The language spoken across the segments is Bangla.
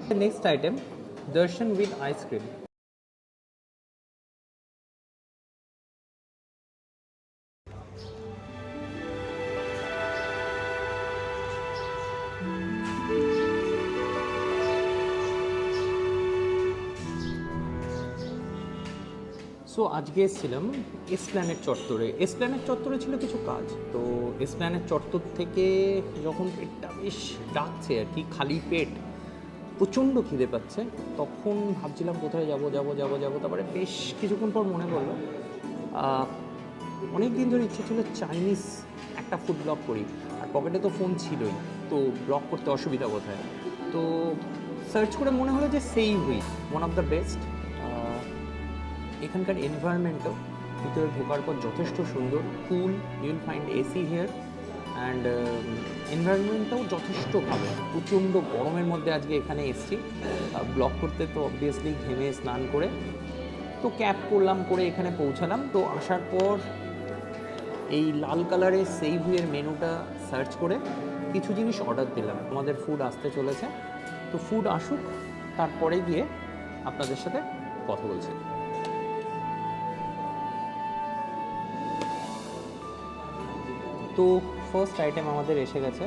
The next item, darshan with ice cream. So আজকে এসেছিলাম এসপ্ল্যানেড চত্বরে। এসপ্ল্যানেড চত্বরে ছিল কিছু কাজ, তো এসপ্ল্যানেড চত্বর থেকে যখন পেটটা বেশ ডাকছে আর কি, খালি পেট, প্রচণ্ড খিদে পাচ্ছে, তখন ভাবছিলাম কোথায় যাব যাব যাব যাব। তারপরে বেশ কিছুক্ষণ পর মনে পড়লো অনেক দিন ধরে ইচ্ছে ছিল চাইনিজ একটা ফুড ব্লগ করি, আর পকেটে তো ফোন ছিলই, তো ব্লগ করতে অসুবিধা কোথায়। তো সার্চ করে মনে হলো যে সেই হুই ওয়ান অফ দ্য বেস্ট। এখানকার এনভায়রনমেন্টও ভিতরে ঢোকার পর যথেষ্ট সুন্দর, cool, you will find AC here, and এনভায়রনমেন্টটাও যথেষ্ট ভালো। প্রচণ্ড গরমের মধ্যে আজকে এখানে এসেছি ব্লগ করতে, তো অবভিয়াসলি ঘেমে স্নান করে তো ক্যাব করলাম, করে এখানে পৌঁছালাম। তো আসার পর এই লাল কালারের সেই ভুয়ের মেনুটা সার্চ করে কিছু জিনিস অর্ডার দিলাম। আমাদের ফুড আসতে চলেছে, তো ফুড আসুক, তারপরে গিয়ে আপনাদের সাথে কথা বলছি। তো ফার্স্ট আইটেম আমাদের এসে গেছে,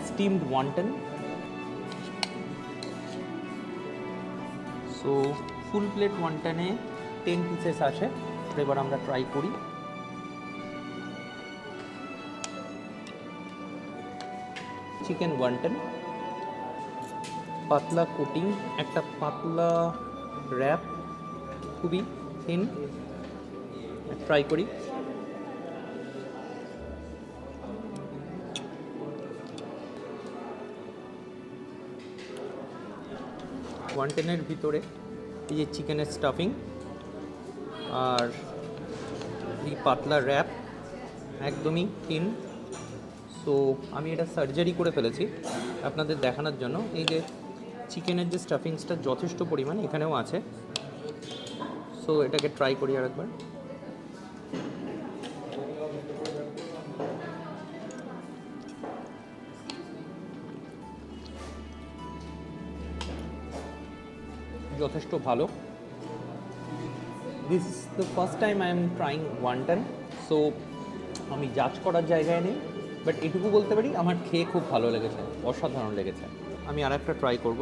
steamed wonton. So full plate ওয়ান্টনে 10 পিসেস আসে, এবার আমরা ট্রাই করি। চিকেন ওয়ান্টন, পাতলা কোটিং, একটা পাতলা র্যাপ, খুবই থিন, ট্রাই করি। ওয়ান্টনের ভিতরে এই যে চিকেনের স্টাফিং আর এই পাতলা র্যাপ, একদমই থিন। সো আমি এটা সার্জারি করে ফেলেছি আপনাদের দেখানোর জন্য। এই যে চিকেনের যে স্টাফিংসটা যথেষ্ট পরিমাণ এখানেও আছে। সো এটাকে ট্রাই করি আরেকবার। যথেষ্ট ভালো। This is the first time I am trying wonton, so আমি জাজ করার জায়গায় নেই, বাট এটুকু বলতে পারি আমার খেয়ে খুব ভালো লেগেছে, অসাধারণ লেগেছে। আমি আর একটা ট্রাই করব।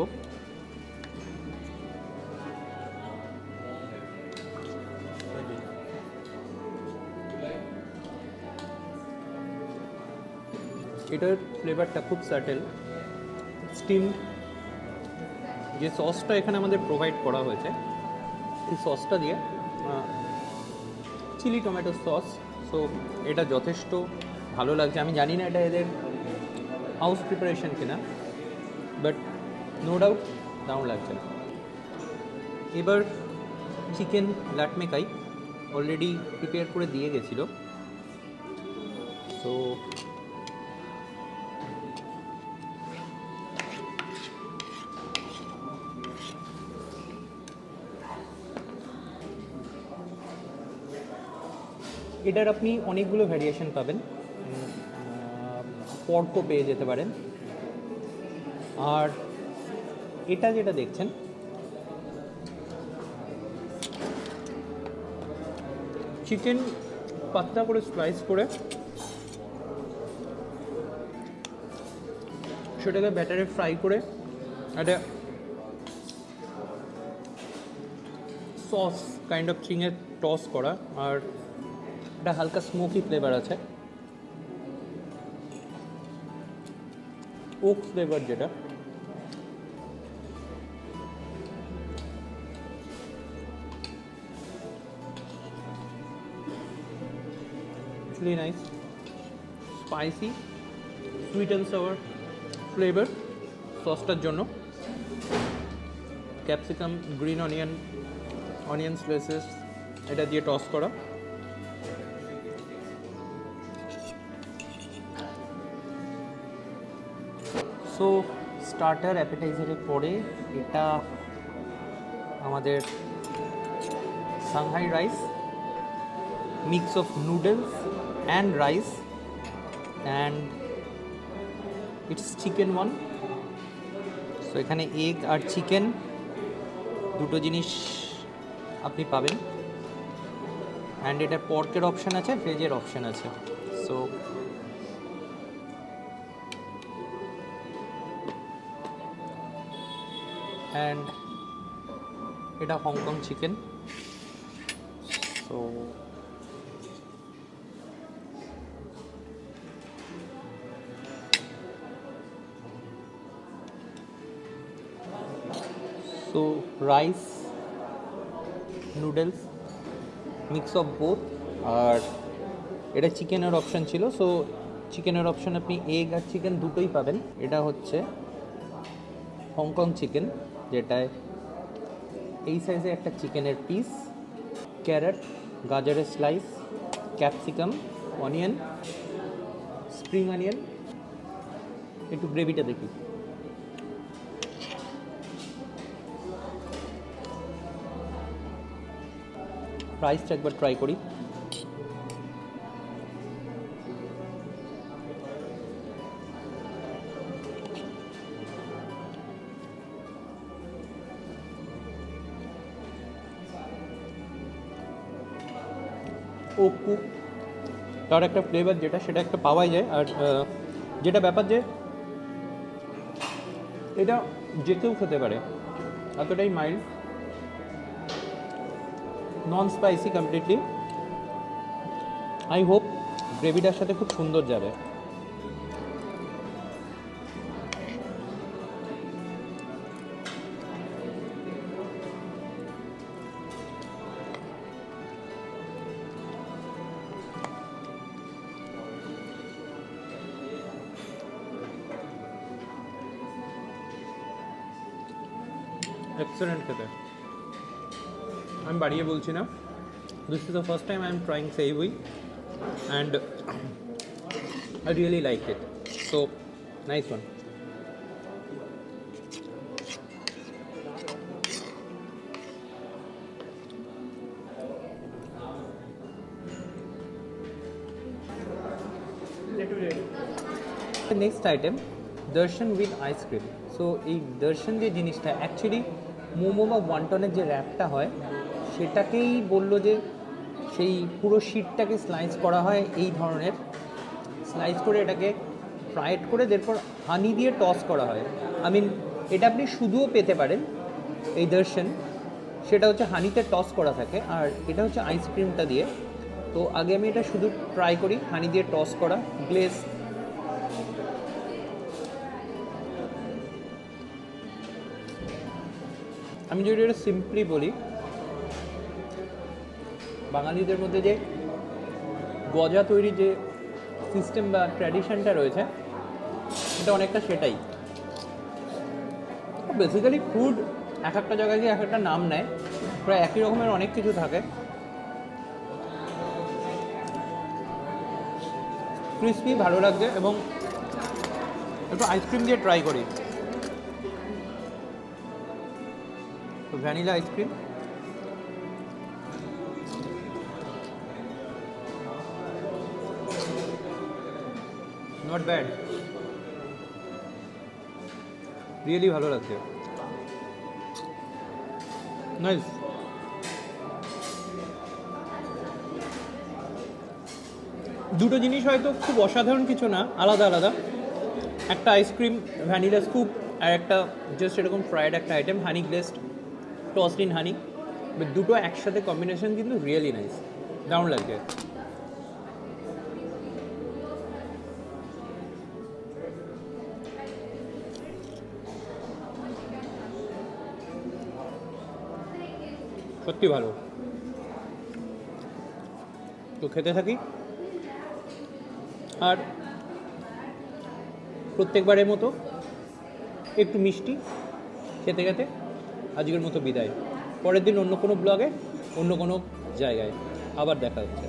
এটার ফ্লেভারটা খুব সাটেল। স্টিম যে সসটা এখানে আমাদের প্রোভাইড করা হয়েছে, এই সসটা দিয়ে চিলি টমেটো সস, সো এটা যথেষ্ট ভালো লাগছে। আমি জানি না এটা এদের হাউস প্রিপারেশন কিনা, বাট নো ডাউট দারুণ লাগছে। এবার চিকেন লাটমেকাই অলরেডি প্রিপেয়ার করে দিয়ে গেছিলো, সো এটার আপনি অনেকগুলো ভ্যারিয়েশন পাবেন, পর্কও পেয়ে যেতে পারেন। আর এটা যেটা দেখছেন, চিকেন পাতলা করে স্লাইস করে সেটাকে ব্যাটারে ফ্রাই করে একটা সস কাইন্ড অফ চিংয়ে টস করা, আর একটা হালকা স্মোকি ফ্লেভার আছে, ওক ফ্লেভার যেটা। really nice, spicy, sweet and sour flavor সসটার জন্য। ক্যাপসিকাম, গ্রিন অনিয়ন স্লাইসেস এটা দিয়ে টস করা। সো স্টার্টার অ্যাপেটাইজারের পরে এটা আমাদের Shanghai rice, mix of noodles and rice, and it's chicken one, তো এখানে এগ আর চিকেন দুটো জিনিস আপনি পাবেন, অ্যান্ড এটা পর্কের অপশান আছে, ভেজের অপশান আছে। সো অ্যান্ড এটা Hong Kong chicken. So rice, noodles, mix of both. আর এটা চিকেনের অপশান ছিল, সো চিকেনের অপশান আপনি এগ আর চিকেন দুটোই পাবেন। এটা হচ্ছে হংকং চিকেন, যেটায় এই সাইজে একটা চিকেনের পিস, ক্যারট, গাজরের slice, capsicum, onion, spring onion. একটু গ্রেভিটা দেখি। রাইসটা একবার ট্রাই করি। ও কুক, তার একটা ফ্লেভার যেটা সেটা একটা পাওয়াই যায়। আর যেটা ব্যাপার যে এটা যে কেউ খেতে পারে, এতটাই mild, non spicy completely. I hope গ্রেভিটার সাথে খুব সুন্দর যাবে। এক্সেলেন্ট খেতে, আমি বাড়িয়ে বলছি না। This is the first time I am trying সেই উই, and I really liked it. So, nice one. The next item, darshan with ice cream. So, এই darshan যে জিনিসটা অ্যাকচুয়ালি মোমো বা ওয়ান্টনের যে র্যাপটা হয় সেটাকেই বললো যে সেই পুরো শিটটাকে স্লাইস করা হয় এই ধরনের, স্লাইস করে এটাকে ফ্রাইড করে এরপর হানি দিয়ে টস করা হয়। আই মিন এটা আপনি শুধুও পেতে পারেন এই দর্শন, সেটা হচ্ছে হানিতে টস করা থাকে। আর এটা হচ্ছে আইসক্রিমটা দিয়ে। তো আগে আমি এটা শুধু ট্রাই করি, হানি দিয়ে টস করা গ্লেজ। আমি যদি এটা সিম্পলি বলি, বাঙালিদের মধ্যে যে গজা তৈরি যে সিস্টেম বা ট্র্যাডিশনটা রয়েছে, এটা অনেকটা সেটাই। বেসিক্যালি ফুড এক একটা জায়গায় গিয়ে এক একটা নাম নেয়, প্রায় একই রকমের অনেক কিছু থাকে। ক্রিসপি ভালো লাগছে, এবং একটু আইসক্রিম দিয়ে ট্রাই করি। তো vanilla ice cream, not bad, really ভালো লাগছে, নাইস। দুটো জিনিস হয়তো খুব অসাধারণ কিছু না, আলাদা আলাদা। একটা আইসক্রিম ভ্যানিলা স্কুপ, আর একটা জাস্ট এরকম ফ্রাইড একটা আইটেম হানি গ্লেসড টসড ইন হানি। দুটো একসাথে কম্বিনেশন কিন্তু রিয়েলি নাইস, দারুণ লাগছে। সত্যি ভালো। তো খেতে থাকি, আর প্রত্যেকবারের মতো একটু মিষ্টি খেতে খেতে আজকের মতো বিদায়। পরের দিন অন্য কোনো ব্লগে অন্য কোনো জায়গায় আবার দেখা হচ্ছে।